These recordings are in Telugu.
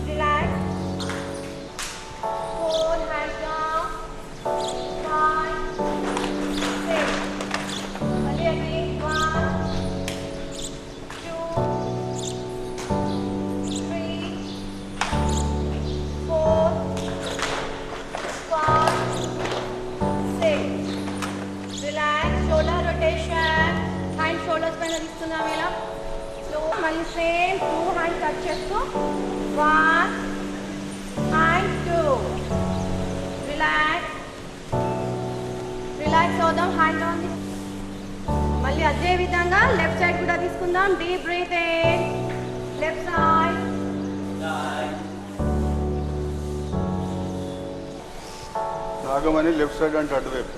Relax. 4, hands down. 5, 6. Mali again. 1, 2, 3, 4, 5, 6. Relax. Shoulder rotation. Hand shoulders పైన తీసుకుందాం ఇలా. Slow. మళ్ళీ సేమ్ 2 hands touch చేస్తూ 1 and 2. Relax. రిలాక్స్ అవుదాం. Hand on. మళ్ళీ అదే విధంగా లెఫ్ట్ సైడ్ కూడా తీసుకుందాం. Deep breath in. Left side. Nagamani left side అంటే అటువైపు,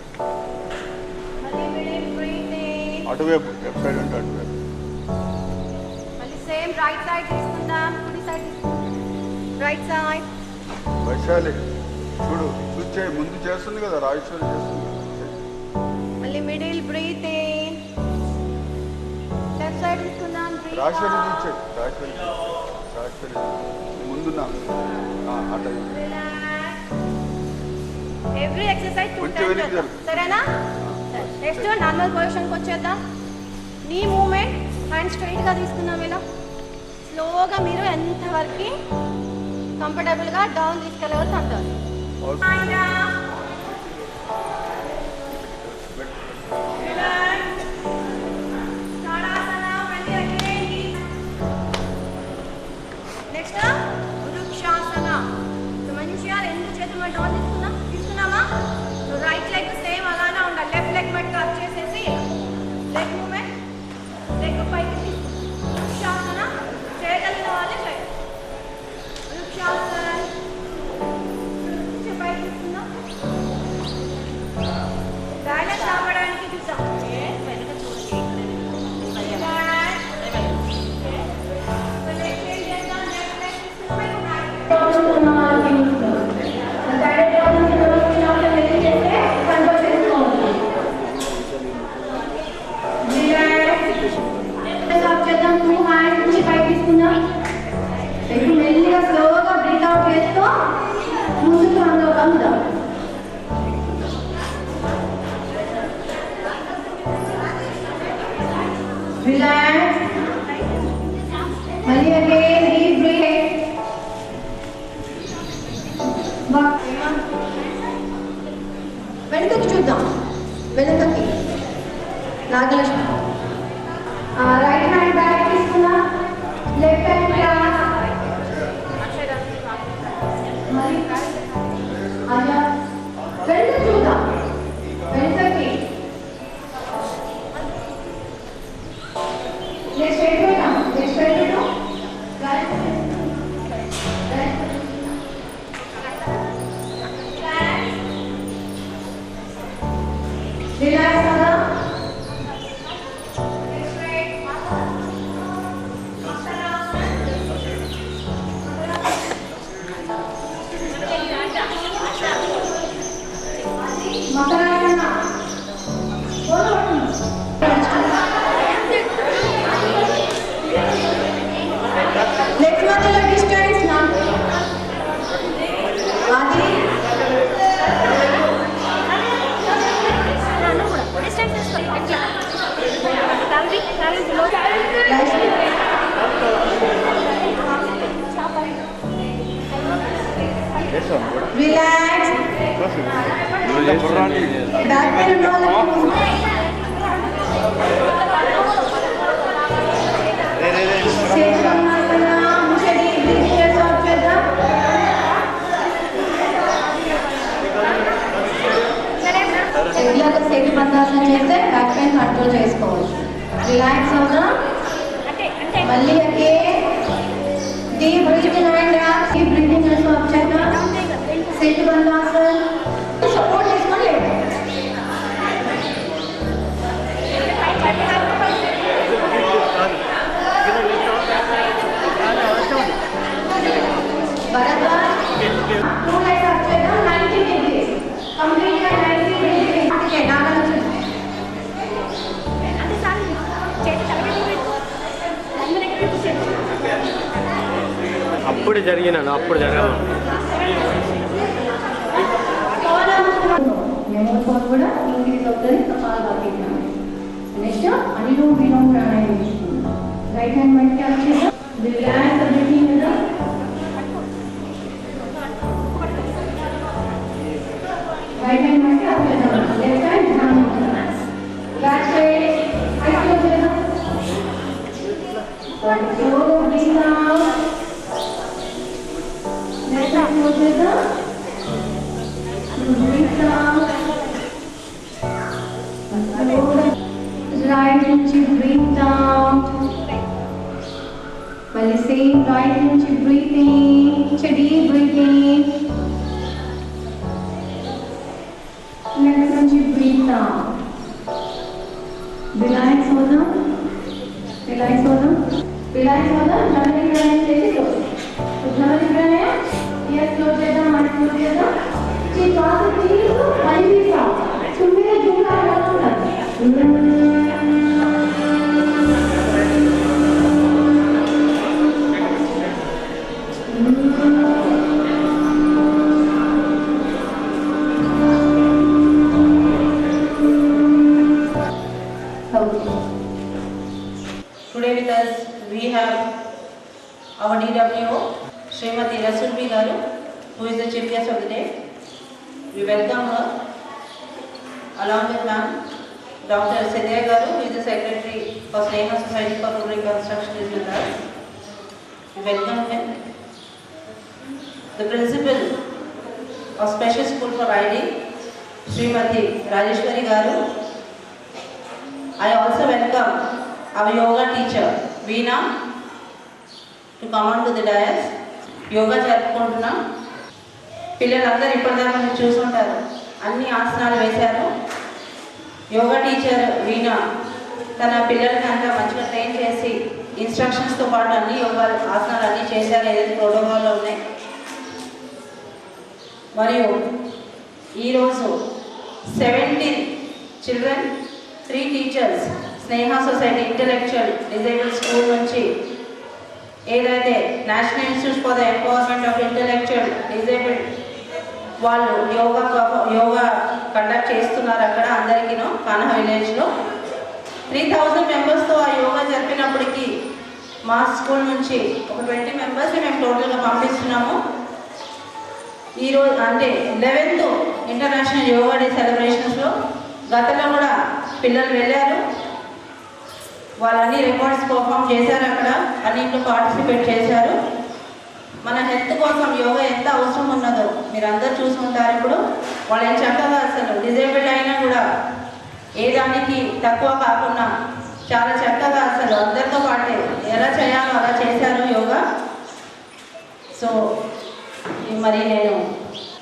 మళ్ళీ మిడిల్ బ్రీత్ ఇన్. అటువైపు లెఫ్ట్ సైడ్ అంటే అటువైపు. మళ్ళీ సేమ్ రైట్ సైడ్ తీసుకుందాం. కుడి సైడ్ తీసుకుందాం. Right side. వైశాలి చూడు, చూచే ముందు చేస్తుంది కదా, రాజేశ్వరి చేస్తుంది కదా. మళ్ళీ middle breath in. Left side తీసుకుందాం. రాజేశ్వరి చూచే, రాజేశ్వరి ముందున్నా అటు. ఎవ్రీ ఎక్సర్సైజ్ 2 కొంచెం వెనక్కి times. జరుగు. సరేనా? నెక్స్ట్ నార్మల్ పొజిషన్కి వచ్చేద్దాం. నీ మూమెంట్ హ్యాండ్ స్ట్రైట్గా తీసుకున్నాం ఇలా. స్లోగా మీరు ఎంతవరకు కంఫర్టబుల్గా డౌన్ తీసుకెళ్ళవచ్చు అంటారు. నెక్స్ట్ వృక్షాసన. మంచిగా రెండు చేతులు డౌన్ తీసుకున్నామా? రైట్ లెగ్ సేమ్ అలానే ఉండాలి. లెఫ్ట్ లెగ్ మట్టి టచ్ చేసేసి లెగ్ మూమెంట్, లెగ్ పైకి వృక్షాసన. చేయగలిగిన వాళ్ళే చేయాలి. వృక్షాసన పైకి తీసుకుందాం. బ్యాలెన్స్ రావడానికి చూద్దాం. మెల్లిగా స్లోగా బ్రీత్ అవుట్ చేస్తూ ముందుకు అందుదాం. రిలాక్స్. మళ్ళీ అగైన్ డీప్ బ్రీత్. వెనుకకి చూద్దాం. వెనుకకి నాగలక్ష్మి. రైట్ హ్యాండ్ బ్యాక్ తీసుకున్నా. Left hand cross. అలా వెనుక చూద్దాం. వెనుకకి లెఫ్ట్ సైడ్ పోయినాం. లెఫ్ట్ సైడ్ పోయినాం. రిలాక్స్ కదా. Relax. Back pain పద్మాసనం చేస్తే బ్యాక్ పెయిన్ కంట్రోల్ చేసుకోవచ్చు. రిలాక్స్ అవునా. మళ్ళీ deep breathing and deep breathing also observe. Sit పద్మాసనం సపోర్ట్ తీసుకొని బరాబర్ 2 లైన్స్ అబ్జర్వ్ 90 degrees కంప్లీట్ గా 90 degrees ఓకే. నాగలక్ష్మి అంటే సార్ చేతి తలకి అప్పుడు జరిగినాను అప్పుడు జరగదు. మెమోఫోన్ కూడా ఇంక్రీజ్ అవుతుంది కపాలభాతి. నెక్స్ట్ అనులోమ విలోమ ప్రాణాయామం తీసుకుందాం. రైట్ హ్యాండ్ బయట క్యాప్ చేద్దాం. రిలాక్స్ అవ్వండి కదా. రైట్ హ్యాండ్ బయట క్యాప్ చేద్దాం. లెఫ్ట్ హ్యాండ్ ధ్యానం చేద్దాం. బ్యాక్ సైడ్ హైట్ లో చేద్దాం. స్లోగా బ్రీత్ అవుట్. నెక్స్ట్ హ్యాండ్ లో చేద్దాం. Breathe out. Right నుంచి breathe out. మళ్ళీ same right నుంచి breathe in. Deep breathe in. Left నుంచి breathe out. Relax होना. Relax होना. Relax होना. नमन प्राणायाम చేసి close. नमन प्राणायाम. Yes close చేద్దాం. మాట close చేద్దాం. ये बात ठीक तो वाली भी था सुनने का जो का वाला था Today with us we have our DWO Srimati Rasulbi Garu, who is the chief guest of the day. We welcome her along with Ma'am Dr. Sidhya Garu, who is the secretary for Sneha Society for Rural Reconstruction, is with us. We welcome him. The principal of Special School for ID, Srimati Rajeshwari Garu. I also welcome our yoga teacher Veena to come on to the dais. Yoga జరుపుకుంటున్నాం. పిల్లలందరూ ఇప్పటిదాకా మీరు చూసుంటారు, అన్ని ఆసనాలు వేశారు. యోగా టీచర్ వీణా తన పిల్లలకి అంతా మంచిగా ట్రైన్ చేసి ఇన్స్ట్రక్షన్స్తో పాటు అన్ని యోగా ఆసనాలు అన్నీ చేశారు, ఏదైతే ప్రోటోకాల్లో ఉన్నాయి. మరియు ఈరోజు 17 చిల్డ్రన్ 3 టీచర్స్ స్నేహ సొసైటీ ఇంటెలెక్చువల్ డిజేబుల్ స్కూల్ నుంచి ఏదైతే national institute for the empowerment of intellectual disabled వాళ్ళు యోగా కండక్ట్ చేస్తున్నారు అక్కడ అందరికీను కానహ విలేజ్లో. 3000 మెంబర్స్తో ఆ యోగా జరిపినప్పటికీ మా స్కూల్ నుంచి ఒక 20 మెంబర్స్ని మేము టోటల్గా పంపిస్తున్నాము. ఈరోజు అంటే 11th ఇంటర్నేషనల్ యోగా డే సెలబ్రేషన్స్లో గతంలో కూడా పిల్లలు వెళ్ళారు, వాళ్ళన్నీ రికార్డ్స్ పర్ఫామ్ చేశారు, అక్కడ అన్నింటిలో పార్టిసిపేట్ చేశారు. మన హెల్త్ కోసం యోగా ఎంత అవసరం ఉన్నదో మీరు అందరూ చూసుకుంటారు. ఇప్పుడు వాళ్ళు ఏం చక్కగా అసలు డిజేబుల్డ్ అయినా కూడా ఏ దానికి తక్కువ కాకుండా చాలా చక్కగా అసలు అందరితో పాటే ఎలా చేయాలో అలా చేశారు యోగా. సో మరి నేను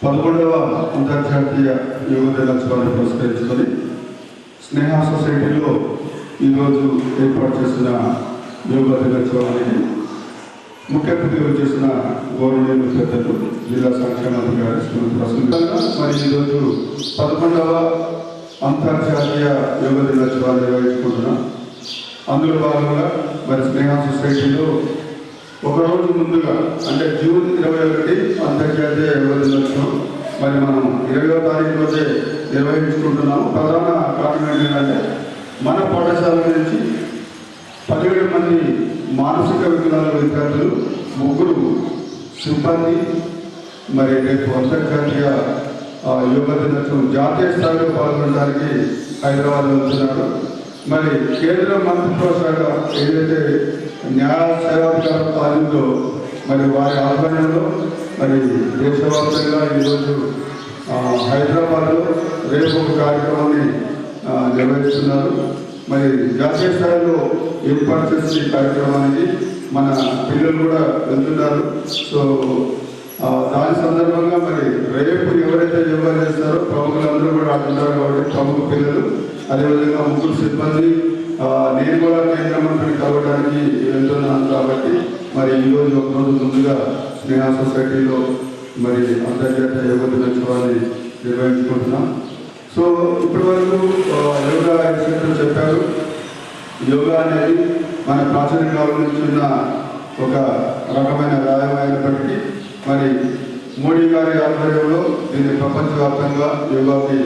11వ అంతర్జాతీయ యోగా దినోత్సవాన్ని పురస్కరించుకొని స్నేహ సొసైటీలో ఈరోజు ఏర్పాటు చేసిన యోగా దినోత్సవానికి ముఖ్య అతిథిగా చేసిన గౌరవనీయులు పెద్దలు జిల్లా సంక్షేమాధికారి శ్రీమతి రసూల్. మరి ఈరోజు 11వ అంతర్జాతీయ యోగా దినోత్సవాన్ని నిర్వహించుకుంటున్నాం. అందులో భాగంగా మరి స్నేహ సొసైటీలో ఒకరోజు ముందుగా అంటే జూన్ 21 అంతర్జాతీయ యోగా దినోత్సవం మరి మనం 20వ తారీఖు రోజే నిర్వహించుకుంటున్నాము. ప్రధాన కారణం ఏంటంటే మన పాఠశాల నుంచి 17 మంది మానసిక వికలాంగుల విద్యార్థులు, 3 సిబ్బంది మరి రేపు అంతర్జాతీయ యోగా దినోత్సవం జాతీయ స్థాయిలో పాల్గొనడానికి హైదరాబాద్ వెళ్తున్నారు. మరి కేంద్ర మంత్రిత్వ శాఖ ఏదైతే న్యాయ సేవాధికార పాలనలో మరి వారి ఆధ్వర్యంలో మరి దేశవ్యాప్తంగా ఈరోజు హైదరాబాద్లో రేపు ఒక కార్యక్రమాన్ని నిర్వహిస్తున్నారు. మరి జాతీయ స్థాయిలో ఏర్పాటు చేసిన ఈ కార్యక్రమానికి మన పిల్లలు కూడా వెళ్తున్నారు. సో దాని సందర్భంగా మరి రేపు ఎవరైతే యోగా చేస్తారో ప్రముఖులందరూ కూడా ఆడుతున్నారు కాబట్టి ప్రముఖ పిల్లలు, అదేవిధంగా 3 సిబ్బంది, నేను కూడా కేంద్ర మంత్రిని కలవడానికి వెళ్తున్నాను. కాబట్టి మరి ఈరోజు ఒకరోజు ముందుగా స్నేహ సొసైటీలో మరి అంతర్జాతీయ యోగా దినోత్సవాన్ని నిర్వహించుకుంటున్నాం. సో ఇప్పటి వరకు యోగా ఎక్స్పర్ట్లు చెప్పారు. యోగా అనేది మన ప్రాచీన కాలం నుంచి ఉన్న ఒక రకమైన వ్యాయామం మరి మోడీ గారి ఆధ్వర్యంలో దీన్ని ప్రపంచవ్యాప్తంగా యోగాకి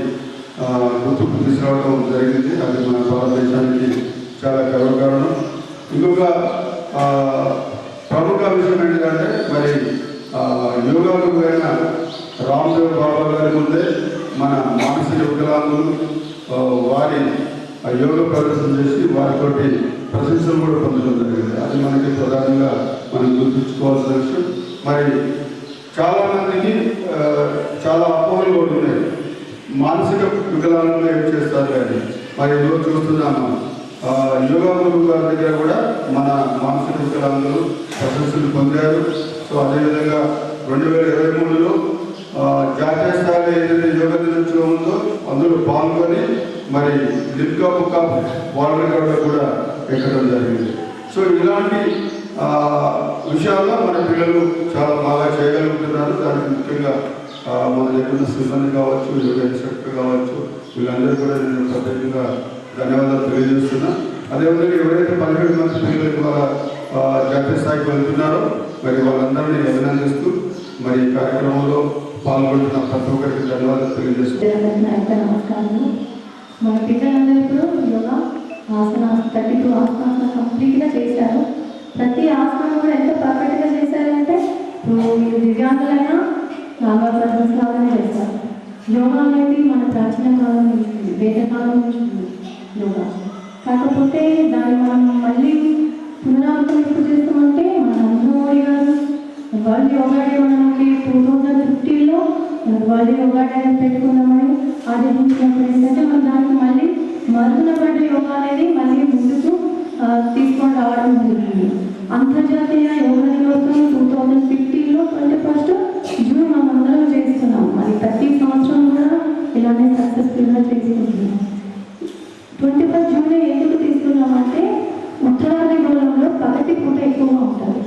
గుర్తింపు తీసుకురావడం జరిగింది. అది మన భారతదేశానికి చాలా గర్వకారణం. ఇంకొక ప్రముఖ విషయం ఏంటంటే మరి యోగాకు పోయిన రామ్దేవ్ బాబా గారి ముందే మన మానసిక వికలాంగులు వారి యోగ ప్రదర్శన చేసి వారితోటి ప్రశంసలు కూడా పొందడం జరిగింది. అది మనకి ప్రధానంగా మనం గుర్తుంచుకోవాల్సిన విషయం. మరి చాలామందికి చాలా అపోహలు కూడా ఉన్నాయి. మానసిక వికలాంగులు ఏం చేస్తారు అని మరి ఈరోజు చూస్తున్నాము. యోగా గురువు గారి దగ్గర కూడా మన మానసిక వికలాంగులు ప్రశంసలు పొందారు. సో అదేవిధంగా 2023లో జాతీయ స్థాయిలో ఏదైతే యోగా దినోత్సవం ఉందో అందులో పాల్గొని మరి లిమ్కా బుక్ ఆఫ్ వరల్డ్ రికార్డులో కూడా ఎక్కడం జరిగింది. సో ఇలాంటి విషయాల్లో మన పిల్లలు చాలా బాగా చేయగలుగుతున్నారు. దానికి ముఖ్యంగా మన దగ్గర సిబ్బంది కావచ్చు, యోగా ఇన్స్ట్రక్టర్ కావచ్చు, వీళ్ళందరూ కూడా నేను ప్రత్యేకంగా ధన్యవాదాలు తెలియజేస్తున్నా. అదేవిధంగా ఎవరైతే 17 మంది పిల్లలు ద్వారా జాతీయ స్థాయికి వెళ్తున్నారో మరి వాళ్ళందరినీ అభినందిస్తూ మరి ఈ కార్యక్రమంలో పాల్గొంటున్న ప్రతి ఒక్కరికి ధన్యవాదాలు తెలియజేస్తున్నాను. నమస్కారం. మన పిల్లలందరూ ఇప్పుడు యోగా ఆసనాలు 32 ఆసనాలు కంప్లీట్గా చేశారు. ప్రతి ఆసనం కూడా ఎంత పర్ఫెక్ట్గా చేశారంటే మీరు దివ్యాంగులైనా నాగా ప్రదర్శనలాగానే చేస్తారు. యోగా అనేది మన ప్రాచీన కాలం నుంచి వేదకాలం నుంచి యోగా. కాకపోతే దాన్ని మనం మళ్ళీ పునరావృతం ఎప్పుడు చేస్తామంటే మన నరేంద్ర మోడీ గారు వరల్డ్ యోగా డే మనకి 2015లో వరల్డ్ యోగా డే పెట్టుకున్నామని ఆదేశించినప్పుడు ఏంటంటే మనం దానికి మళ్ళీ మరుగున పడ్డ యోగా అనేది మళ్ళీ ముందుకు తీసుకొని రావడం జరిగింది. అంతర్జాతీయ యోగా దినోత్సవం 2015లో 21 జూన్ మనం అందరం చేస్తున్నాం. మరి ప్రతి సంవత్సరం కూడా ఇలానే సక్సెస్ఫుల్గా చేసుకుంటున్నాం. 21 జూన్ ఎందుకు తీసుకున్నామంటే ఉత్తరాది గోళంలో పగటి పూట ఎక్కువగా ఉంటుంది.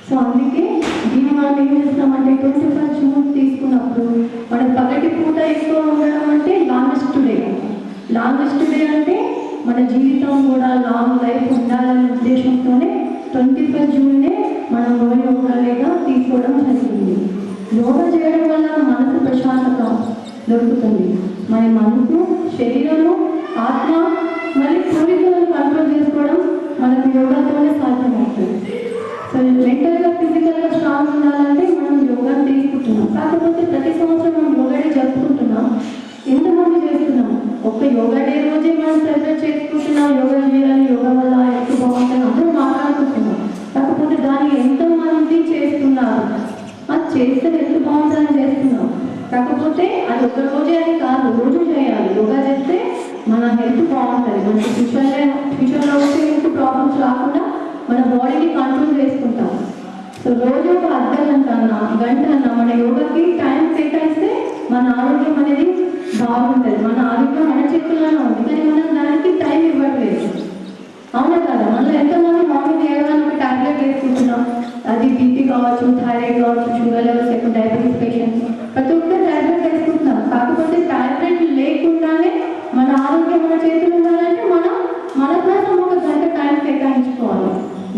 సో అందుకే దీన్ని మనం ఏం చేస్తున్నామంటే 21 జూన్ తీసుకున్నప్పుడు మన పగటి పూట ఎక్కువ ఉండడం అంటే లాంగెస్ట్ డే. లాంగెస్ట్ డే అంటే మన జీవితం కూడా లాంగ్ లైఫ్ ఉండాలనే ఉద్దేశంతోనే 21 జూన్నే మనం యోగా డేగా తీసుకోవడం జరిగింది. యోగా చేయడం వల్ల మనసు ప్రశాంతత దొరుకుతుంది. మన మనసు, శరీరము, ఆత్మ మరియు కోరికలను కంట్రోల్ చేసుకోవడం మనకు యోగాతోనే సాధ్యమవుతుంది. సో మెంటల్గా ఫిజికల్గా స్ట్రాంగ్ ఉండాలంటే మనం యోగా తీసుకుంటున్నాం. కాకపోతే ప్రతి సంవత్సరం మనం యోగా డే జరుపుకుంటున్నాం. ఎంతమంది చేస్తున్నాం? ఒక్క యోగా డే రోజే మనం సెలబ్రేట్ చేసుకుంటున్నాం. యోగా చేయాలి, యోగా వల్ల ఎంత బాగుంటుంది అందరూ మాట్లాడుకుంటున్నాం. కాకపోతే దాన్ని ఎంతమంది చేస్తున్నారు? అది చేస్తే ఎంత బాగుంటుందని చేస్తున్నాం. కాకపోతే అది ఒక రోజే అని కాదు, రోజు చేయాలి. యోగా చేస్తే మన హెల్త్ బాగుంటుంది. మనకి ఫ్యూచర్లో వచ్చే హెల్త్ ప్రాబ్లమ్స్ రాకుండా మన బాడీని కంట్రోల్ చేసుకుంటాం. సో రోజు ఒక అర్ధగంట అన్న మన యోగాకి టైం కేటాయిస్తే మన ఆరోగ్యం అనేది బాగుంటుంది. మన ఆరోగ్యం మన చేతుల్లోనే ఉంది, కానీ మనం దానికి టైం ఇవ్వట్లేదు. అవునా కదా? మనలో ఎంతమంది మార్నింగ్ చేయగానే ఒక టాబ్లెట్ వేసుకుంటున్నాం. అది బీపీ కావచ్చు, థైరాయిడ్ కావచ్చు, షుగర్ లెవెల్స్ ఎక్కువ, డయాబెటీస్ పేషెంట్స్ ప్రతి ఒక్కరు టాబ్లెట్ వేసుకుంటున్నాం. కాకపోతే టాబ్లెట్ లేకుండానే మన ఆరోగ్యం మన చేతులు ఉండాలంటే మనం మన కోసం ఒక గంట టైం కేటాయించుకోవాలి.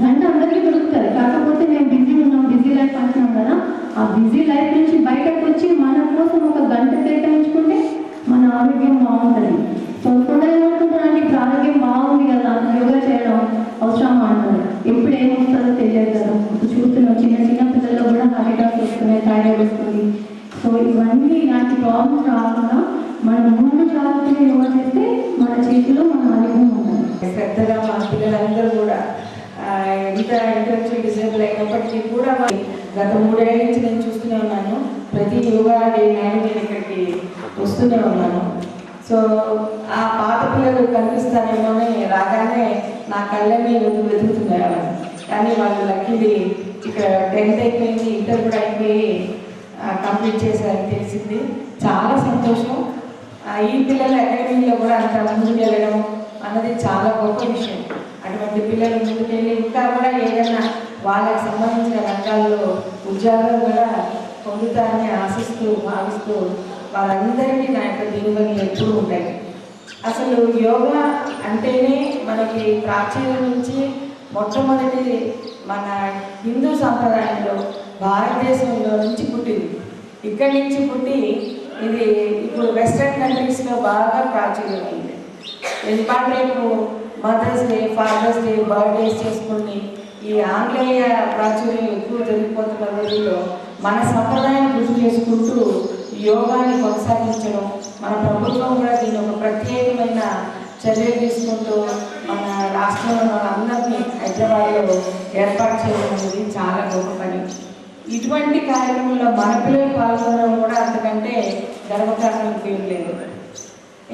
గంట అందరికీ దొరుకుతుంది. కాకపోతే మేము బిజీ ఉన్నాం, బిజీ లైఫ్ అంటున్నాం కదా. ఆ బిజీ లైఫ్ నుంచి బయటకు వచ్చి మన కోసం ఒక గంట కేటాయించుకుంటే మన ఆరోగ్యం బాగుంటుంది. సో కొందరు ఏమనుకుంటారంటే ఇప్పుడు ఆరోగ్యం బాగుంది కదా, యోగా చేయడం అవసరమా అంటారు. ఎప్పుడు ఏమొస్తుందో తెలియదు కదా. ఇప్పుడు చూస్తున్నాం చిన్న పిల్లల్లో కూడా హార్ట్ అటాక్స్ వస్తున్నాయి, థైరాయిడ్ వస్తుంది. సో ఇవన్నీ ఇలాంటి ప్రాబ్లమ్స్ రాకుండా మనం ముందు జాగ్రత్తగా యోగా చేస్తే మన చేతిలో మన ఆరోగ్యం ఉంటుంది. శ్రద్ధగా మా పిల్లలందరూ కూడా ఎంత ఇంటలెక్చువల్ డిసేబుల్ అయినప్పటికీ కూడా గత 3 ఏళ్ళ నుంచి నేను చూస్తూనే ఉన్నాను. ప్రతి యోగా డే నాడు నేను ఇక్కడికి వస్తూనే ఉన్నాను. సో ఆ పాత పిల్లలు కనిపిస్తానేమోనే రాగానే నా కళ్ళని వెతుకుతున్నాను. కానీ వాళ్ళు లక్కీలీ ఇక్కడ 10th అయిపోయింది, ఇంటర్ కూడా అయిపోయి కంప్లీట్ చేశారని తెలిసింది. చాలా సంతోషం. ఈ పిల్లల అకాడమీలో కూడా అంత ముందుకు వెళ్ళడం అన్నది చాలా గొప్ప విషయం. అటువంటి పిల్లలు ముందుకెళ్ళి ఇంకా కూడా ఏదైనా వాళ్ళకి సంబంధించిన రంగాల్లో ఉద్యోగాలు కూడా పొందుతారని ఆశిస్తూ భావిస్తూ వాళ్ళందరికీ నా యొక్క దీవెనలు ఎప్పుడూ ఉంటాయి. అసలు యోగా అంటేనే మనకి ప్రాచీనం నుంచి మొట్టమొదటి మన హిందూ సంప్రదాయంలో భారతదేశంలో నుంచి పుట్టింది. ఇక్కడి నుంచి పుట్టి ఇది ఇప్పుడు వెస్ట్రన్ కంట్రీస్లో బాగా ప్రాచుర్యమైంది. ఎందుకంటే రేపు mother's day, father's day, birthdays చేసుకుని ఈ ఆంగ్లేయ ప్రాచుర్యం ఎక్కువ జరిగిపోతున్న రోజుల్లో మన సంప్రదాయాన్ని గుర్తు చేసుకుంటూ యోగాని కొనసాగించడం, మన ప్రభుత్వం కూడా దీని ఒక ప్రత్యేకమైన చర్యలు తీసుకుంటూ మన రాష్ట్రంలో అందరినీ హైదరాబాద్లో ఏర్పాటు చేయడం అనేది చాలా గొప్ప పని. ఇటువంటి కార్యక్రమంలో మన పిల్లలు పాల్గొనడం కూడా అంతకంటే గర్వకారణం ఏం లేదు.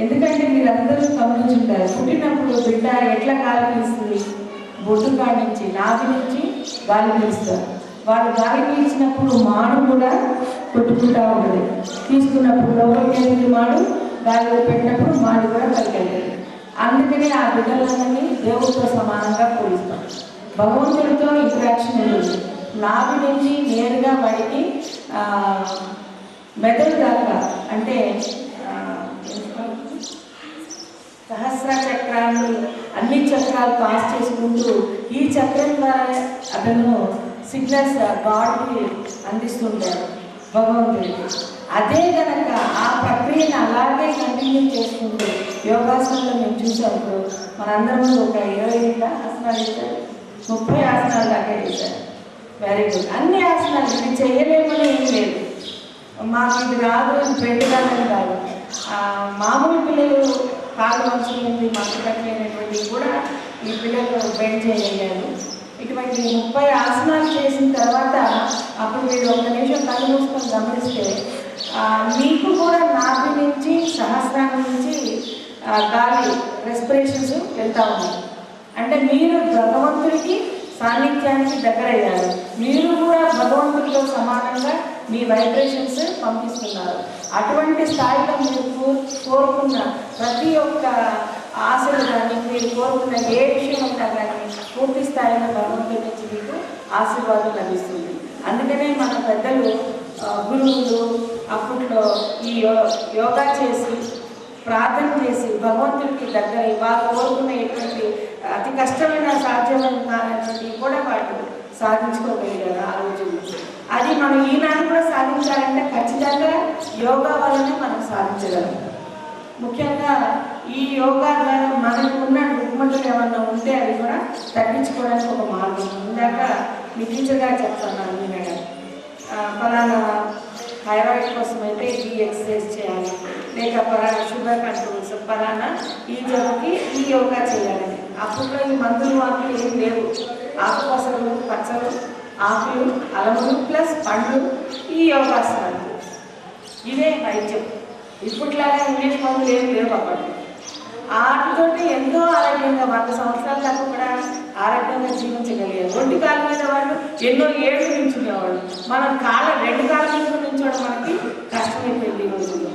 ఎందుకంటే మీరందరూ గమనించుంటారు, పుట్టినప్పుడు బిడ్డ ఎట్లా గాలి పీలుస్తుంది, బొడ్డు కాడి నుంచి నాభి నుంచి గాలి పీలుస్తారు. వాళ్ళు గాలి పీల్చినప్పుడు మాడు కూడా కొట్టుకుంటూ ఉంటుంది, తీసుకున్నప్పుడు లోపలికి మాడు, గాలిలో పెట్టినప్పుడు మాడు కూడా కలిగేది. అందుకని ఆ బిడ్డలందరినీ దేవుడితో సమానంగా పోలిస్తాం. భగవంతుడితో ఇంటరాక్షన్ ఉంటుంది. నాభి నుంచి నేరుగా బడికి మెదడు దాకా, అంటే సహస్ర చక్రాలు అన్ని చక్రాలు పాస్ చేసుకుంటూ ఈ చక్రం ద్వారా అతను సిగ్నల్స్ గాడ్కి అందిస్తుంటాడు భగవంతుడికి. అదే కనుక ఆ ప్రక్రియను అలాగే కంటిన్యూ చేసుకుంటూ యోగాసనంలో మేము చూసాము. మనందరం ఒక 20 ఆసనాలు వేశారు, 30 ఆసనాలు దాకా వేశారు. Very good. అన్ని ఆసనాలు ఇది చేయలేమని ఏం లేదు, మాకు ఇది రాదు, ఇది పెట్టడానికి రాదు. మామూలు పిల్లలు కాలు వంచుకుంది మత్తు కట్టలేనటువంటివి కూడా ఈ పిల్లలు బెండ్ చేయగలిగారు. ఇటువంటి 30 ఆసనాలు చేసిన తర్వాత అప్పుడు మీరు ఒక నిమిషం కళ్ళు మూసుకొని గమనిస్తే మీకు కూడా నాభి నుంచి సహస్రాన్ని నుంచి గాలి రెస్పిరేషన్స్ వెళ్తూ ఉన్నాయి. అంటే మీరు భగవంతుడికి సాన్నిధ్యానికి దగ్గరయ్యారు. మీరు కూడా భగవంతుడితో సమానంగా మీ వైబ్రేషన్స్ పంపిస్తున్నారు. అటువంటి స్థాయిలో మీరు కోరుకున్న ప్రతి ఒక్క ఆశలు కానీ, మీరు కోరుకున్న ఏ విషయం ఉన్నా కానీ పూర్తి స్థాయిలో భగవంతుడి నుంచి మీకు ఆశీర్వాదం లభిస్తుంది. అందుకనే మన పెద్దలు గురువులు అప్పట్లో ఈ యోగా చేసి ప్రార్థన చేసి భగవంతుడికి దగ్గర వాళ్ళు కోరుకున్న ఎటువంటి అతి కష్టమైన సాధ్యమైన కానటువంటివి కూడా వాళ్ళు సాధించుకోగలిగారు ఆ రోజుల్లో. అది మనం ఈనాడు కూడా సాధించాలంటే ఖచ్చితంగా యోగా వల్లనే మనం సాధించగలం. ముఖ్యంగా ఈ యోగా ద్వారా మనకు ఉన్న రుగ్మతులు ఏమన్నా ఉంటే అవి కూడా తగ్గించుకోవడానికి ఒక మార్గం. ఇందాక మీ టీచర్ గారు చెప్తున్నాను, మేడం ఫలానా థైరాయిడ్ కోసం అయితే ఈ ఎక్సర్సైజ్ చేయాలి, లేక ఫలానా షుగర్ కంట్రోల్స్, ఫలానా ఈ జబ్బుకి ఈ యోగా చేయాలని. అప్పట్లో ఈ మందులు వాకులు ఏం లేవు. ఆకుపసలు, పచ్చలు, ఆకులు, అలములు ప్లస్ పండ్లు, ఈ యోగాసనాలు, ఇదే వైద్యం. ఇప్పట్లాగా ఇంగ్లీష్ మందులు ఏం లేవు అప్పట్లో. వాటితోటి ఎంతో ఆరోగ్యంగా 100 సంవత్సరాల దాకా కూడా ఆరోగ్యంగా జీవించగలిగారు. 2 కాళ్ళ మీద వాళ్ళు ఎన్నో ఏళ్ళు నించునేవాళ్ళు. మనం 2 కాళ్ళ మీద నించోవడం మనకి కష్టమైపోయింది ఈ రోజుల్లో.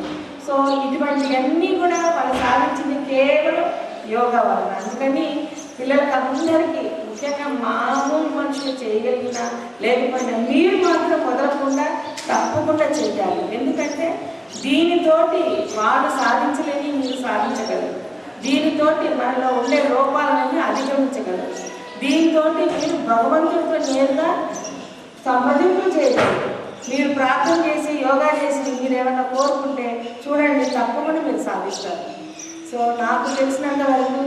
సో ఇటువంటివన్నీ కూడా వాళ్ళు సాధించింది కేవలం యోగా వల్ల. అందుకని పిల్లలకి అందరికీ, ముఖ్యంగా మామూలు మనుషులు చేయగలిగినా లేకపోయినా మీరు మాత్రం వదలకుండా తప్పకుండా చేయాలి. ఎందుకంటే దీనితోటి వాళ్ళు సాధించలేని మీరు సాధించగలరు. దీనితోటి మనలో ఉండే లోపాలన్నీ అధిగమించగలరు. దీంతో మీరు భగవంతుడితో నేరుగా సంప్రదింపులు చేయగలరు. మీరు ప్రార్థన చేసి యోగా చేసి మీరు ఏమైనా కోరుకుంటే చూడండి, తప్పకుండా మీరు సాధిస్తారు. సో నాకు తెలిసినంత వరకు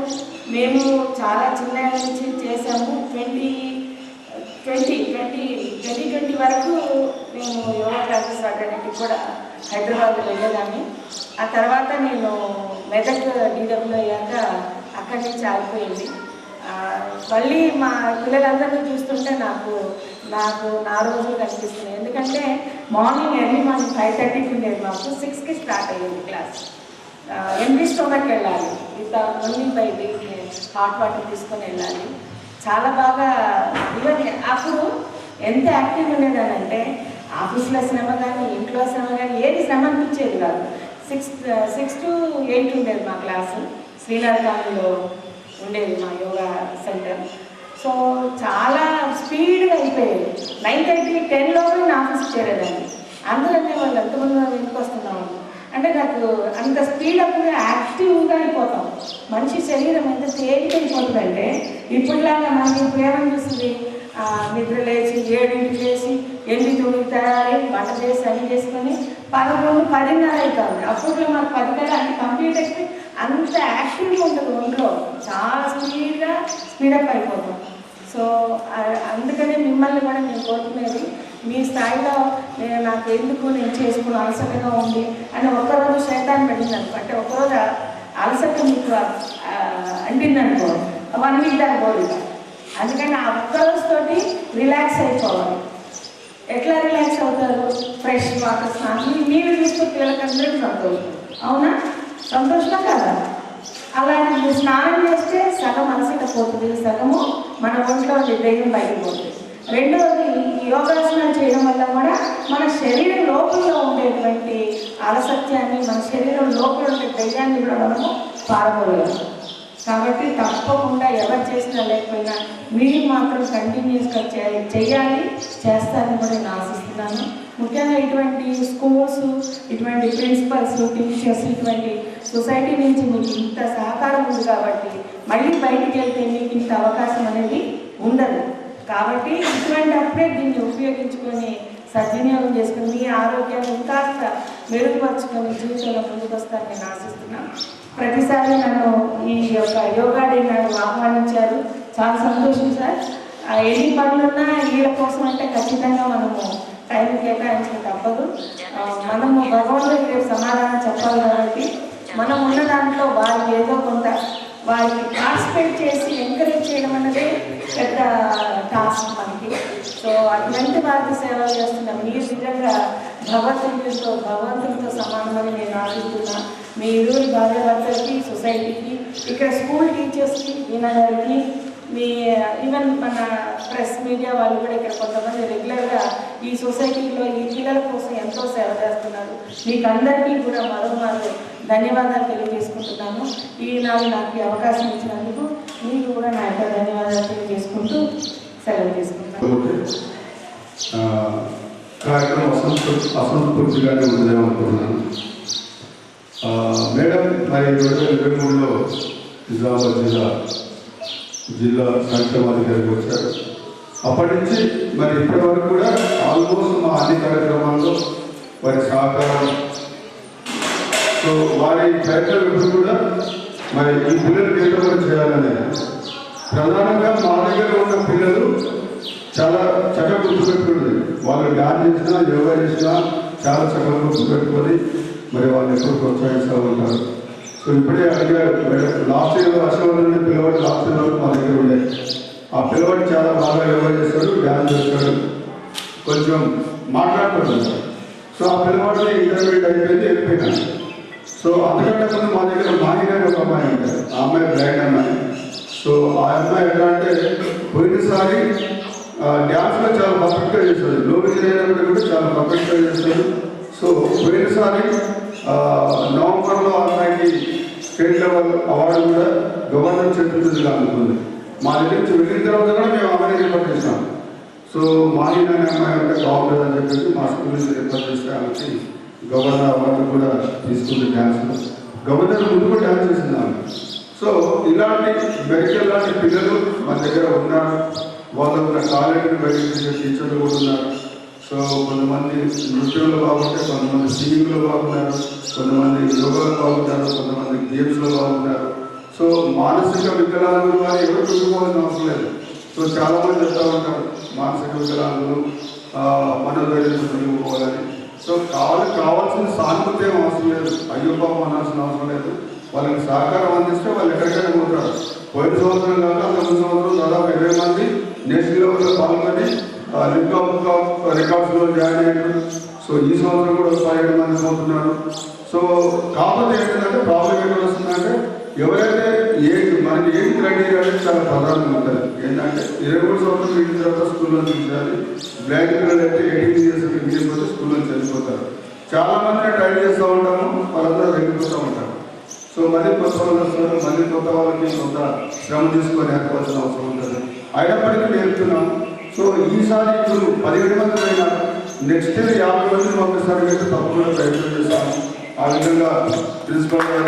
మేము చాలా చిన్న నుంచి చేసాము. 2020 వరకు మేము యోగా క్లాసెస్ అటెండ్కి కూడా హైదరాబాద్లో వెళ్ళేదాన్ని. ఆ తర్వాత నేను మెదక్ డీడబ్ల్యూ అయ్యాక అక్కడి నుంచి ఆగిపోయింది. మళ్ళీ మా పిల్లలందరినీ చూస్తుంటే నాకు నా రోజులు కనిపిస్తున్నాయి. ఎందుకంటే ఎర్లీ మార్నింగ్ 5:30కి ఉండేది, మాకు 6కి స్టార్ట్ అయ్యేది క్లాస్. ఎంపీ స్టోమకి వెళ్ళాలి, with only by hot water తీసుకొని వెళ్ళాలి. చాలా బాగా ఈవెన్ అప్పుడు ఎంత యాక్టివ్ ఉండేదానంటే ఆఫీస్లో శ్రమ కానీ ఇంట్లో శ్రమ కానీ ఏది శ్రమ అనిపించేది కాదు. 6 to 8 ఉండేది మా క్లాసు. శ్రీనగర్ కాలనీలో ఉండేది మా యోగా సెంటర్. సో చాలా స్పీడ్గా అయిపోయేది. 9:30, 10 లోపల నేను ఆఫీస్కి చేరేదాన్ని. అందులోనే వాళ్ళు ఎంతమంది ఇంటికి వస్తున్నాము అంటే నాకు అంత స్పీడ్ అప్పుడు యాక్టివ్గా అయిపోతాం. మనిషి శరీరం ఎంత తేలిక అయిపోతుందంటే ఇప్పుడులాగా మనకి ఇప్పుడు ఏమనిపిస్తుంది, నిద్ర లేచి 7కి లేచి 8 తయారీ వంట చేసి అన్ని చేసుకొని 11, 10:30 అవుతుంది. అప్పట్లో మాకు 10 కల్లా అన్ని కంప్లీట్ అయిపోయి అంత యాక్టివ్గా ఉంటుంది ఒంట్లో, చాలా స్పీడప్ అయిపోతాం. సో అందుకనే మిమ్మల్ని కూడా నేను కోరుకునేది, మీ స్థాయిలో నాకు ఎందుకు నేను చేసుకుని అలసటగా ఉంది అని ఒక్కరోజు శైతాన్ని పెట్టిందనుకో, అంటే ఒక్కరోజు అలసట మీకు అంటిందనుకో 1 వీక్ దాకా పోలేదు. అందుకని ఆ ఒక్కరోజుతోటి రిలాక్స్ అయిపోవాలి. ఎట్లా రిలాక్స్ అవుతారు? ఫ్రెష్ వాటర్ స్నానం, నీళ్ళు తీసుకొని పిల్లలకందరికీ సంతోషం. అవునా? సంతోషమా కదా? అలాంటి స్నానం చేస్తే సగం అలసట పోతుంది, సగము మన ఒంట్లో దెయ్యం బయటకు పోతుంది. రెండవది, యోగాసనాలు చేయడం వల్ల కూడా మన శరీరం లోపల ఉండేటువంటి అలసత్యాన్ని, మన శరీరం లోపల ఉండే దెయ్యాన్ని కూడా మనము పారబోయాలి. కాబట్టి తప్పకుండా ఎవరు చేసినా లేకపోయినా మీరు మాత్రం కంటిన్యూస్గా చేయాలి, చేస్తారని కూడా నేను ఆశిస్తున్నాను. ముఖ్యంగా ఇటువంటి స్కూల్స్, ఇటువంటి ప్రిన్సిపల్స్, టీచర్స్, ఇటువంటి సొసైటీ నుంచి మీకు ఇంత సహకారం ఉంది కాబట్టి మళ్ళీ బయటికి వెళ్తే మీకు ఇంత అవకాశం అనేది ఉండదు. కాబట్టి ఇటువంటి అప్పుడే దీన్ని ఉపయోగించుకొని సద్వినియోగం చేసుకుని మీ ఆరోగ్యాన్ని ఇంకాస్త మెరుగుపరుచుకొని జీవితంలో ముందుకు వస్తారని నేను ఆశిస్తున్నాను. ప్రతిసారి నన్ను ఈ యొక్క యోగా డే నాడు ఆహ్వానించారు, చాలా సంతోషం సార్. ఎన్ని పనులున్నా వీళ్ళ కోసం అంటే ఖచ్చితంగా మనము టైం కేటాయించక తప్పదు. మనము భగవంతుడికి రేపు సమాధానం చెప్పాలి కాబట్టి మనం ఉన్న దాంట్లో వారికి ఏదో కొంత వారికి పార్టిసిపేట్ చేసి ఎంకరేజ్ చేయడం అన్నదే పెద్ద టాస్క్ మనకి. సో అటువంటి వారికి సేవలు చేస్తున్నాం. మీరు నిజంగా భగవంతుడితో సమానమని నేను ఆశిస్తున్నా. మీ ఊరి భార్యాభర్తలకి, సొసైటీకి, ఇక్కడ స్కూల్ టీచర్స్కి, ఈయనగారికి, మీ ఈవెన్ మన ప్రెస్ మీడియా వాళ్ళు కూడా ఇక్కడ కొంతమంది రెగ్యులర్గా ఈ సొసైటీలో ఈ పిల్లల కోసం ఎంతో సేవ చేస్తున్నారు. మీకు అందరికీ కూడా మరోమారు ధన్యవాదాలు తెలియజేసుకుంటున్నాను. ఈనాడు నాకు ఈ అవకాశం ఇచ్చినందుకు మీకు కూడా నా యొక్క ధన్యవాదాలు తెలియజేసుకుంటూ సెలవు తీసుకుంటాను. కార్యక్రమం అసంతృప్తిగానే ఉందేమనుకుంటున్నాను. మేడం, మరి 2023లో నిజామాబాద్ జిల్లా సంక్షేమాధికారికి వచ్చారు. అప్పటి నుంచి మరి ఇప్పటి వరకు కూడా ఆల్మోస్ట్ మా అన్ని కార్యక్రమాల్లో వారి సహకారం, సో వారి ప్రయత్నం ఎప్పుడు కూడా మరి ఈ పిల్లలకి ఏదో కూడా చేయాలనేది. ప్రధానంగా మా దగ్గర ఉన్న పిల్లలు చాలా చక్కగా గుర్తుపెట్టుకుంటుంది. వాళ్ళు ధ్యానం చేసినా, యోగా చేసినా చాలా చక్కగా గుర్తుపెట్టుకొని మరి వాళ్ళు ఎప్పుడు ప్రోత్సహిస్తూ ఉంటారు. సో ఇప్పుడే అడిగారు, లాస్ట్ ఇయర్ అశోక్ పిల్లవాడు లాస్ట్ ఇయర్ వరకు మా దగ్గర ఉండే. ఆ పిల్లవాడు చాలా బాగా యోగా చేస్తాడు, ధ్యానం చేస్తాడు, కొంచెం మాట్లాడుతున్నాడు. సో ఆ పిల్లవాడిని ఇంటర్మీడియట్ అయిపోయింది, వెళ్ళిపోయినాడు. సో అంతకంటే ముందు మా దగ్గర మాహిని ఒక అమ్మాయి ఉంటారు. ఆ అమ్మాయి బ్లైండ్ అమ్మాయి. సో ఆ అమ్మాయి ఎలా అంటే పోయినసారి డ్యాన్స్లో చాలా పర్ఫెక్ట్గా చేస్తుంది, లోకి అయినప్పటికీ కూడా చాలా పర్ఫెక్ట్గా చేస్తుంది. సో పోయినసారి నవంబర్లో అమ్మాయికి స్టేట్ లెవెల్ అవార్డు కూడా గవర్నర్ చేతుల మీదుగా అందుకుంది. మా దగ్గర నుంచి వెళ్ళిన తర్వాత కూడా మేము అమ్మాయిని రిపోర్ట్ చేసాం. సో మాహిని అనే అమ్మాయి అంటే బాగుంటుంది అని చెప్పేసి మా స్కూల్ నుంచి రిపోర్ట్ చేస్తే ఆమెకి గవర్నర్ అవార్డు కూడా తీసుకుంది డ్యాన్స్లో. గవర్నర్ ముందు కూడా డ్యాన్స్ చేసింది ఆమె. సో ఇలాంటి మెడికల్ లాంటి పిల్లలు మన దగ్గర ఉన్నారు. వాళ్ళు ఉన్న టాలెంట్ని బయటకు తీసే టీచర్లు కూడా ఉన్నారు. సో కొంతమంది నృత్యంలో బాగుంటే, కొంతమంది సింగింగ్లో బాగున్నారు, కొంతమంది యోగాలో బాగుంటారు, కొంతమంది గేమ్స్లో బాగుంటారు. సో మానసిక వికలాంగులు అని ఎవరు చూసుకోవాల్సిన అవసరం లేదు. సో చాలామంది చెప్తా ఉంటారు మానసిక వికలాంగులు మనోధైర్యం చదువుకోవాలని. సో కావాల్సిన సానుభూతి ఏం అవసరం లేదు, అయ్యో పాపం అనాల్సిన అవసరం లేదు. వాళ్ళకి సహకారం అందిస్తే వాళ్ళు ఎక్కడికైనా పోతారు. పోయిన సంవత్సరం కాక అంతకు సంవత్సరం దాదాపు 20 మంది నేషనల్ లెవెల్లో పాల్గొని రికార్డ్స్లో జాయిన్ అయ్యారు. సో ఈ సంవత్సరం కూడా 17 మంది పోతున్నారు. సో కాకపోతే ఏంటంటే ప్రాబ్లం ఎక్కడ వస్తుందంటే, ఎవరైతే మనకి ఏం క్రైటీరియా అనేది చాలా ప్రధానంగా ఉంటుంది. ఏంటంటే 23 సంవత్సరాలు ఇంటి తర్వాత స్కూల్లో చూపించాలి. బ్లైండ్ పిల్లలు అయితే 18 ఇయర్స్ ఇంటిపోతే స్కూల్లో చనిపోతారు. చాలామంది ట్రై చేస్తూ ఉంటాము, వాళ్ళందరూ వెళ్ళిపోతూ ఉంటారు. సో మళ్ళీ కొత్త వాళ్ళు వస్తారు, మళ్ళీ కొత్త వాళ్ళకి కొంత శ్రమ తీసుకొని ఏర్పడాల్సిన అవసరం ఉంటుంది. అయినప్పటికీ నేర్పుతున్నాము. సో ఈసారి ఇప్పుడు 17 మంది అయినా నెక్స్ట్ ఇయర్ 50 మందిని పంపిస్తారు అయితే తప్పకుండా ప్రయత్నం చేస్తాము. ఆ విధంగా ప్రిన్సిపల్ నేను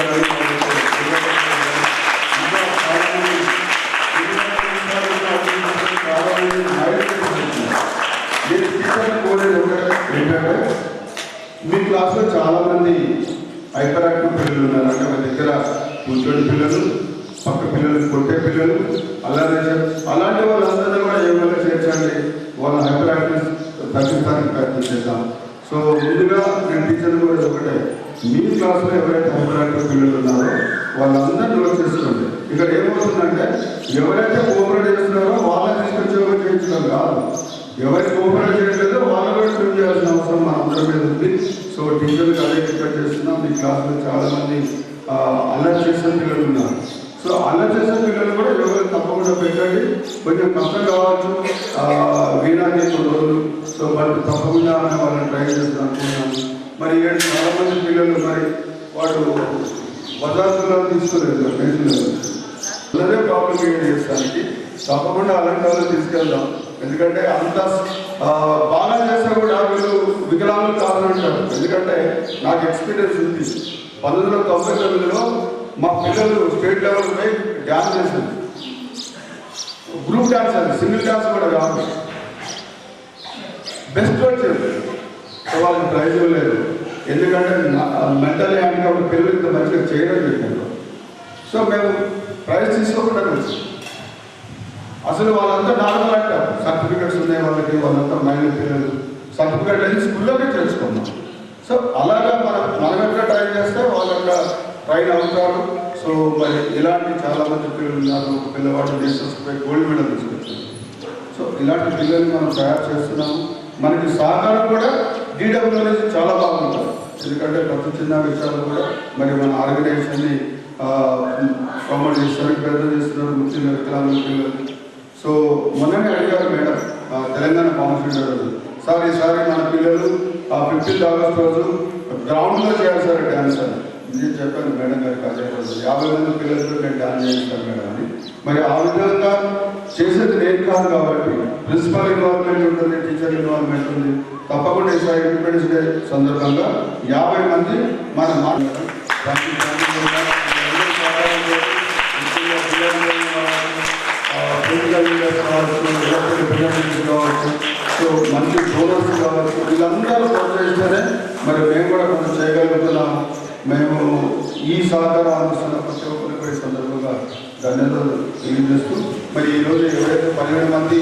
టీచర్ని కోరేది ఒకటే ఏంటంటే మీ క్లాస్లో చాలామంది హైపర్ యాక్టివ్ పిల్లలు ఉన్నారు. అంటే మన దగ్గర కూర్చొని పిల్లలు, పక్క పిల్లలు కొట్టే పిల్లలు, అలాంటి వాళ్ళందరినీ కూడా యోగాలో చేర్చండి. వాళ్ళ హైపర్ యాక్టివ్ తగ్గించడానికి ప్రయత్నం చేద్దాం. సో ముందుగా నేను టీచర్లు కూడా ఒకటే, మీ క్లాస్లో ఎవరైతే హైపర్ యాక్టివ్ పిల్లలు ఉన్నారో వాళ్ళందరూ నోట్ చేసుకోండి. ఇక్కడ ఏమవుతుందంటే ఎవరైతే కోఆపరేట్ చేస్తున్నారో వాళ్ళని తీసుకొచ్చి యోగా చేయించడం కాదు, ఎవరికి కోఆపరేట్ చేయట్లేదో వాళ్ళు కూడా ట్రైన్ చేయాల్సిన అవసరం మన అందరి మీద ఉంది. సో టీచర్లకు అదే రిక్వెస్ట్ చేస్తున్నాం. మీ క్లాస్లో చాలామంది అలర్ట్ చేసిన పిల్లలు ఉన్నారు. సో అలర్ట్ చేసిన పిల్లలు కూడా యోగా తప్పకుండా పెట్టండి. కొంచెం కష్టం కావచ్చు వీణాకి కొన్ని రోజులు, సో బట్ తప్పకుండా వాళ్ళని ట్రై చేస్తాను అనుకుంటున్నాను. మరి చాలామంది పిల్లలు మరి వాడు బజార్లో తీసుకోలేదు పేషెంట్, అదే ప్రాబ్లం క్రియేట్ చేస్తానికి తప్పకుండా అలాంటి వాళ్ళు తీసుకెళ్దాం. ఎందుకంటే అంత బాగా చేస్తే కూడా వీళ్ళు వికలాంగులు కావాలంటారు. ఎందుకంటే నాకు ఎక్స్పీరియన్స్ ఉంది. 1999లో మా పిల్లలు స్టేట్ లెవెల్ పై డ్యాన్స్ చేశారు. గ్రూప్ డ్యాన్స్ అది, సింగిల్ డ్యాన్స్ కూడా కాదు, బెస్ట్ వచ్చేది. సో వాళ్ళకి ప్రైజ్ ఇవ్వలేదు, ఎందుకంటే మెంటల్ హ్యాండిక్యాప్ పిల్లలు ఇంత మంచిగా చేయడం చెప్పారు. సో మేము ప్రైజ్ తీసుకోకుండా అసలు వాళ్ళంతా నార్మల్ అంటారు. సర్టిఫికెట్స్ ఉన్నాయి వాళ్ళకి, వాళ్ళంతా మైనర్ పిల్లలు సర్టిఫికెట్ అనేది స్కూల్లోనే తెలుసుకున్నాం. సో అలాగా మనం ఎట్లా ట్రైన్ చేస్తే వాళ్ళంతా ట్రైన్ అవుతారు. సో మరి ఇలాంటి చాలామంది పిల్లలు ఉన్నారు. పిల్లవాడు నేషనల్స్పై గోల్డ్ మెడల్ తీసుకొచ్చారు. సో ఇలాంటి పిల్లల్ని మనం తయారు చేస్తున్నాము. మనకి సహకారం కూడా డీడబ్ల్యూ అనేది చాలా బాగుంటుంది. ఎందుకంటే ప్రతి చిన్న విషయాలు కూడా మరి మన ఆర్గనైజేషన్ని ప్రమోట్ చేస్తారు, పెద్ద చేస్తున్నారు, ముఖ్యంగా వికలాంగుల పిల్లలు. సో మొన్ననే అడిగారు మేడం తెలంగాణ కౌన్సిలర్ సార్, ఈసారి మన పిల్లలు 15th ఆగస్ట్ రోజు గ్రౌండ్లో చేయాలి సార్ డ్యాన్స్ అని. నేను చెప్పాను మేడం గారికి అదే రోజు 50 మంది పిల్లలతో నేను డ్యాన్స్ చేస్తాను మేడం అని. మరి ఆ విధంగా చేసేది నేను కాదు కాబట్టి ప్రిన్సిపల్ ఇన్వాల్వ్మెంట్ ఉంటుంది, టీచర్ ఇన్వాల్వ్మెంట్ ఉంది. తప్పకుండా ఈసారి ఇండిపెండెన్స్ డే సందర్భంగా 50 మంది మన కావచ్చు, సో మంచి డోనర్స్ కావచ్చు, వీళ్ళందరూ ప్రోత్సహిస్తేనే మరి మేము కూడా కొంచెం చేయగలుగుతున్నాము. మేము ఈ సహకారం అందిస్తున్న ప్రతి ఒక్కరికి కూడా ఈ సందర్భంగా ధన్యవాదాలు తెలియజేస్తూ, మరి ఈరోజు ఎవరైతే 12 మంది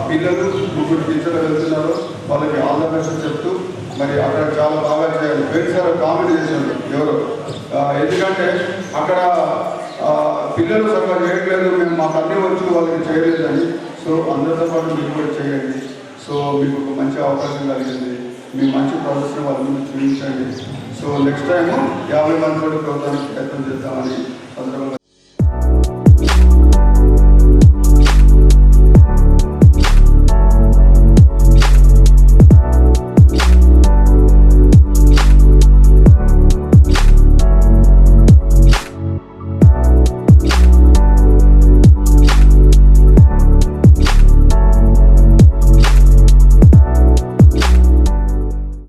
పిల్లలు 3 టీచర్లు వెళ్తున్నారో వాళ్ళకి ఆల్ ద బెస్ట్ చెప్తూ, మరి అక్కడ చాలా బాగా చేయాలి. వేరుసారి కామెంట్ చేశారు ఎవరు, ఎందుకంటే అక్కడ పిల్లలు సరిగ్గా చేయట్లేదు, మేము మాకు అన్నీ వచ్చి వాళ్ళకి చేయలేదని. సో అందరితో పాటు మీరు కూడా చేయండి. సో మీకు ఒక మంచి అవకాశం కలిగింది, మీ మంచి ప్రదర్శన వాళ్ళ ముందు చూపించండి. సో నెక్స్ట్ టైము 50 మంది కూడా ప్రోగ్రామ్కి ప్రయత్నం చేద్దామని సందర్భంగా